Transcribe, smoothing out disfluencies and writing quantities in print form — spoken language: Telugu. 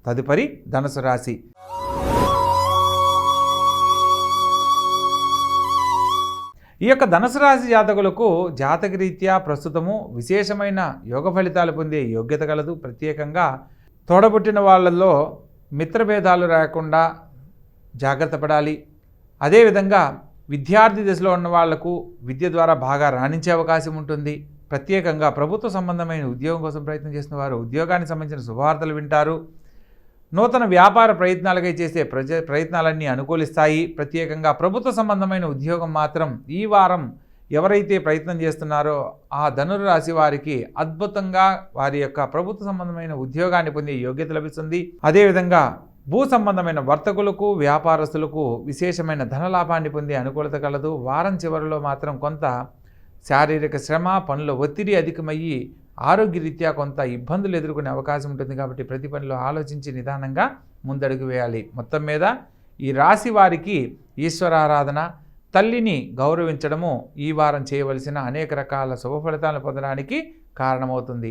తదుపరి ధనుసు రాశి. ఈ యొక్క ధనుసు రాశి జాతకులకు జాతకరీత్యా ప్రస్తుతము విశేషమైన యోగ ఫలితాలు పొందే యోగ్యత కలదు. ప్రత్యేకంగా తోడబుట్టిన వాళ్ళల్లో మిత్రభేదాలు రాకుండా జాగ్రత్త పడాలి. అదేవిధంగా విద్యార్థి దశలో ఉన్న వాళ్లకు విద్య ద్వారా బాగా రాణించే అవకాశం ఉంటుంది. ప్రత్యేకంగా ప్రభుత్వ సంబంధమైన ఉద్యోగం కోసం ప్రయత్నం చేసిన వారు ఉద్యోగానికి సంబంధించిన శుభవార్తలు వింటారు. నూతన వ్యాపార ప్రయత్నాలకై చేసే ప్రయత్నాలన్నీ అనుకూలిస్తాయి. ప్రత్యేకంగా ప్రభుత్వ సంబంధమైన ఉద్యోగం మాత్రం ఈ వారం ఎవరైతే ప్రయత్నం చేస్తున్నారో ఆ ధనుసు రాశి వారికి అద్భుతంగా వారి యొక్క ప్రభుత్వ సంబంధమైన ఉద్యోగాన్ని పొందే యోగ్యత లభిస్తుంది. అదేవిధంగా భూ సంబంధమైన వర్తకులకు వ్యాపారస్తులకు విశేషమైన ధనలాభాన్ని పొందే అనుకూలత కలదు. వారం చివరిలో మాత్రం కొంత శారీరక శ్రమ, పనుల ఒత్తిడి అధికమయ్యి ఆరోగ్యరీత్యా కొంత ఇబ్బందులు ఎదుర్కొనే అవకాశం ఉంటుంది. కాబట్టి ప్రతి పనిలో ఆలోచించి నిదానంగా ముందడుగు వేయాలి. మొత్తం మీద ఈ రాశి వారికి ఈశ్వరారాధన, తల్లిని గౌరవించడము ఈ వారం చేయవలసిన అనేక రకాల శుభ ఫలితాలను పొందడానికి కారణమవుతుంది.